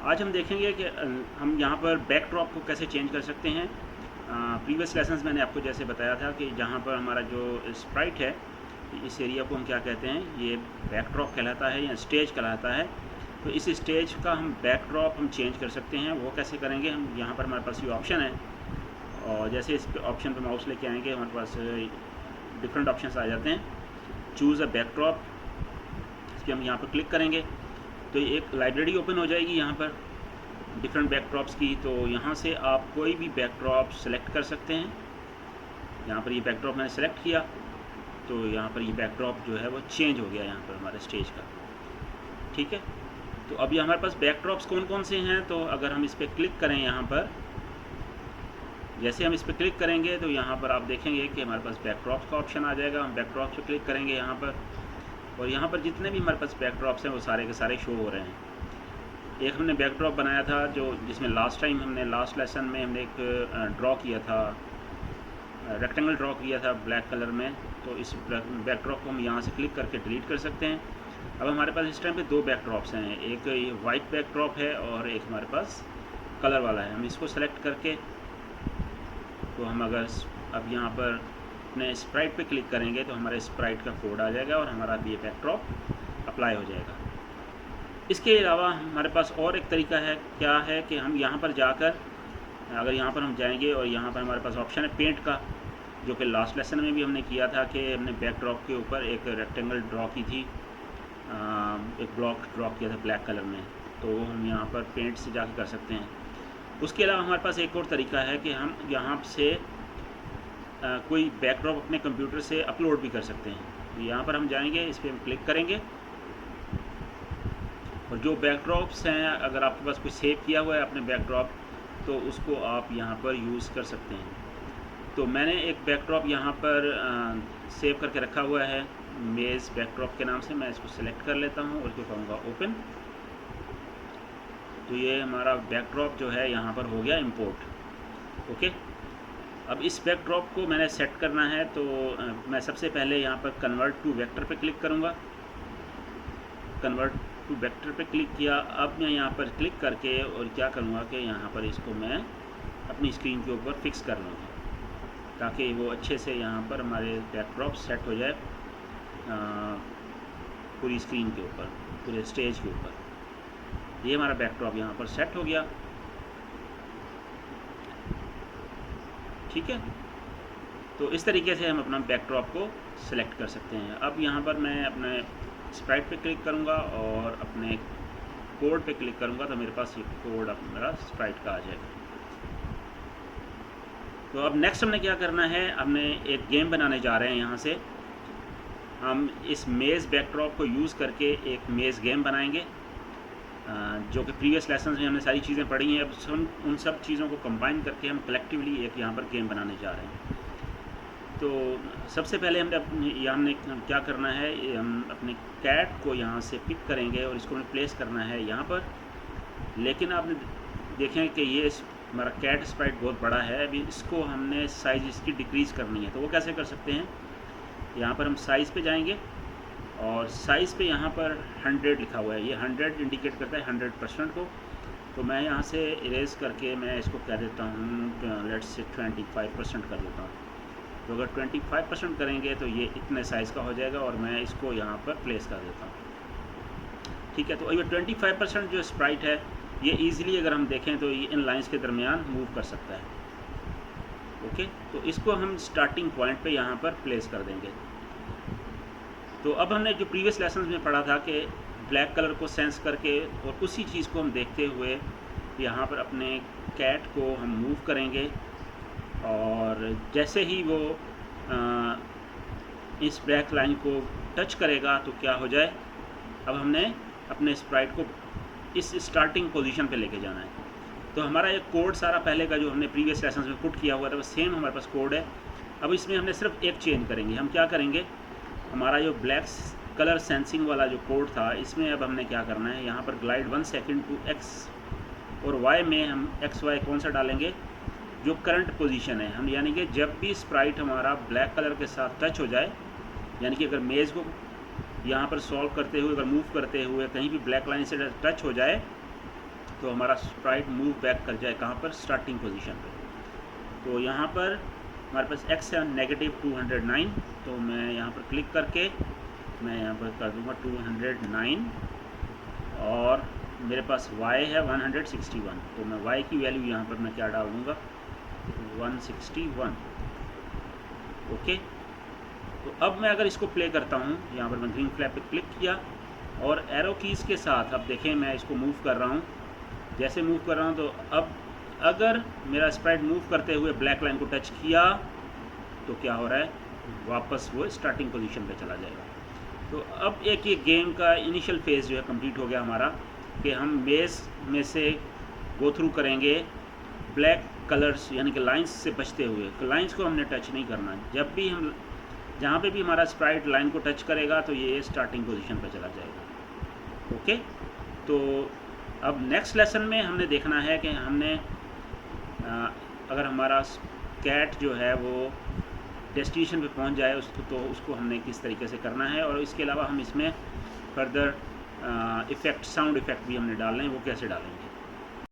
आज हम देखेंगे कि हम यहाँ पर बैकड्रॉप को कैसे चेंज कर सकते हैं। प्रीवियस लेसन्स मैंने आपको जैसे बताया था कि जहाँ पर हमारा जो स्प्राइट है, इस एरिया को हम क्या कहते हैं, ये बैकड्रॉप कहलाता है या स्टेज कहलाता है। तो इस स्टेज का हम बैकड्रॉप हम चेंज कर सकते हैं। वो कैसे करेंगे, हम यहाँ पर हमारे पास ये ऑप्शन है और जैसे इस ऑप्शन पर माउस लेके आएंगे हमारे पास डिफरेंट ऑप्शंस आ जाते हैं। चूज़ अ बैकड्रॉप, इस पर हम यहाँ पर क्लिक करेंगे तो एक लाइब्रेरी ओपन हो जाएगी यहाँ पर डिफरेंट बैकड्रॉप्स की। तो यहाँ से आप कोई भी बैकड्रॉप सेलेक्ट कर सकते हैं। यहाँ पर ये बैकड्रॉप मैंने सेलेक्ट किया तो यहाँ पर ये बैकड्रॉप जो है वो चेंज हो गया यहाँ पर हमारे स्टेज का। ठीक है, तो अभी हमारे पास बैकड्रॉप्स कौन कौन से हैं। तो अगर हम इस पर क्लिक करें, यहाँ पर जैसे हम इस पर क्लिक करेंगे तो यहाँ पर आप देखेंगे कि हमारे पास बैकड्रॉप्स का ऑप्शन आ जाएगा। हम बैकड्रॉप्स पर क्लिक करेंगे यहाँ पर और यहाँ पर जितने भी हमारे पास बैकड्रॉप्स हैं वो सारे के सारे शो हो रहे हैं। एक हमने बैकड्रॉप बनाया था जिसमें लास्ट टाइम हमने लास्ट लेसन में हमने एक ड्रॉ किया था, रेक्टेंगल ड्रॉ किया था ब्लैक कलर में। तो इस बैकड्रॉप को हम यहाँ से क्लिक करके डिलीट कर सकते हैं। अब हमारे पास इस टाइम पे दो बैकड्रॉप्स हैं, एक ये वाइट बैकड्रॉप है और एक हमारे पास कलर वाला है। हम इसको सेलेक्ट करके तो हम अगर अब यहाँ पर अपने स्प्राइट पे क्लिक करेंगे तो हमारे स्प्राइट का कोड आ जाएगा और हमारा ये बैकड्रॉप अप्लाई हो जाएगा। इसके अलावा हमारे पास और एक तरीका है, क्या है कि हम यहाँ पर जाकर अगर यहाँ पर हम जाएंगे और यहाँ पर हमारे पास ऑप्शन है पेंट का, जो कि लास्ट लेसन में भी हमने किया था कि हमने बैकड्रॉप के ऊपर एक रेक्टेंगल ड्रॉ की थी, एक ब्लॉक ड्रॉ किया था ब्लैक कलर में। तो हम यहाँ पर पेंट से जाकर कर सकते हैं। उसके अलावा हमारे पास एक और तरीका है कि हम यहाँ से कोई बैकड्रॉप अपने कंप्यूटर से अपलोड भी कर सकते हैं। यहाँ पर हम जाएंगे, इस पर हम क्लिक करेंगे और जो बैकड्रॉप्स हैं, अगर आपके पास कोई सेव किया हुआ है अपने बैकड्रॉप तो उसको आप यहाँ पर यूज़ कर सकते हैं। तो मैंने एक बैकड्रॉप यहाँ पर सेव करके रखा हुआ है मेज़ बैकड्रॉप के नाम से। मैं इसको सेलेक्ट कर लेता हूँ और इसको कहूँगा ओपन। तो ये हमारा बैकड्रॉप जो है यहाँ पर हो गया इंपोर्ट। ओके, अब इस बैकड्रॉप को मैंने सेट करना है तो मैं सबसे पहले यहाँ पर कन्वर्ट टू वेक्टर पे क्लिक करूँगा। कन्वर्ट टू वेक्टर पे क्लिक किया। अब मैं यहाँ पर क्लिक करके और क्या करूँगा कि यहाँ पर इसको मैं अपनी स्क्रीन के ऊपर फिक्स कर लूँगा ताकि वो अच्छे से यहाँ पर हमारे बैकड्रॉप सेट हो जाए पूरी स्क्रीन के ऊपर, पूरे स्टेज के ऊपर। ये हमारा बैकड्रॉप यहाँ पर सेट हो गया। ठीक है, तो इस तरीके से हम अपना बैकड्रॉप को सिलेक्ट कर सकते हैं। अब यहाँ पर मैं अपने स्प्राइट पे क्लिक करूँगा और अपने कोड पे क्लिक करूँगा तो मेरे पास ये कोड अब मेरा स्प्राइट का आ जाएगा। तो अब नेक्स्ट हमने क्या करना है, हमने एक गेम बनाने जा रहे हैं। यहाँ से हम इस मेज़ बैकड्रॉप को यूज़ करके एक मेज़ गेम बनाएंगे, जो कि प्रीवियस लेसन्स में हमने सारी चीज़ें पढ़ी हैं। अब हम उन सब चीज़ों को कंबाइन करके हम कलेक्टिवली एक यहाँ पर गेम बनाने जा रहे हैं। तो सबसे पहले हमने क्या करना है, हम अपने कैट को यहाँ से पिक करेंगे और इसको हमें प्लेस करना है यहाँ पर। लेकिन आपने देखें कि ये हमारा कैट स्प्राइट बहुत बड़ा है। अभी इसको हमने साइज़ इसकी डिक्रीज़ करनी है। तो वो कैसे कर सकते हैं, यहाँ पर हम साइज़ पे जाएंगे और साइज़ पे यहाँ पर 100 लिखा हुआ है। ये 100 इंडिकेट करता है 100% को। तो मैं यहाँ से इरेज करके मैं इसको कह देता हूँ लेट्स से 25% कर देता हूँ। तो अगर 25% करेंगे तो ये इतने साइज़ का हो जाएगा और मैं इसको यहाँ पर प्लेस कर देता हूँ। ठीक है, तो ये 25% जो स्प्राइट है ये ईज़िली अगर हम देखें तो ये इन लाइंस के दरमियान मूव कर सकता है। ओके, तो इसको हम स्टार्टिंग पॉइंट पे यहाँ पर प्लेस कर देंगे। तो अब हमने जो प्रीवियस लेसन्स में पढ़ा था कि ब्लैक कलर को सेंस करके और उसी चीज़ को हम देखते हुए यहाँ पर अपने कैट को हम मूव करेंगे और जैसे ही वो इस ब्लैक लाइन को टच करेगा तो क्या हो जाए, अब हमने अपने स्प्राइट को इस स्टार्टिंग पोजीशन पे लेके जाना है। तो हमारा एक कोड सारा पहले का जो हमने प्रीवियस लेसन्स में पुट किया हुआ था वो सेम हमारे पास कोड है। अब इसमें हमने सिर्फ एक चेंज करेंगे। हम क्या करेंगे, हमारा जो ब्लैक कलर सेंसिंग वाला जो कोड था इसमें अब हमने क्या करना है, यहाँ पर ग्लाइड 1 सेकेंड टू एक्स और वाई में हम एक्स वाई कौन सा डालेंगे, जो करंट पोजीशन है। हम यानी कि जब भी स्प्राइट हमारा ब्लैक कलर के साथ टच हो जाए, यानी कि अगर मेज़ को यहाँ पर सॉल्व करते हुए, अगर मूव करते हुए कहीं भी ब्लैक लाइन से टच हो जाए तो हमारा स्प्राइट मूव बैक कर जाए कहाँ पर, स्टार्टिंग पोजीशन पे। तो यहाँ पर हमारे पास x है -209, तो मैं यहाँ पर क्लिक करके मैं यहाँ पर कर दूँगा 209 और मेरे पास y है 161, तो मैं y की वैल्यू यहाँ पर मैं क्या डाल दूँगा 161। ओके, तो अब मैं अगर इसको प्ले करता हूँ, यहाँ पर मैं ग्रीन फ्लैग पे क्लिक किया और एरो कीज़ के साथ अब देखें मैं इसको मूव कर रहा हूँ। जैसे मूव कर रहा हूँ तो अब अगर मेरा स्प्राइट मूव करते हुए ब्लैक लाइन को टच किया तो क्या हो रहा है, वापस वो स्टार्टिंग पोजीशन पे चला जाएगा। तो अब एक ये गेम का इनिशियल फेज़ जो है कंप्लीट हो गया हमारा, कि हम मेज़ में से गो थ्रू करेंगे ब्लैक कलर्स यानी कि लाइंस से बचते हुए। लाइंस को हमने टच नहीं करना, जब भी हम जहाँ पे भी हमारा स्प्राइट लाइन को टच करेगा तो ये स्टार्टिंग पोजीशन पे चला जाएगा। ओके, तो अब नेक्स्ट लेसन में हमने देखना है कि हमने अगर हमारा कैट जो है वो डेस्टिनेशन पे पहुंच जाए उसको, तो उसको हमने किस तरीके से करना है, और इसके अलावा हम इसमें फर्दर इफ़ेक्ट, साउंड इफ़ेक्ट भी हमने डालने हैं, वो कैसे डालेंगे।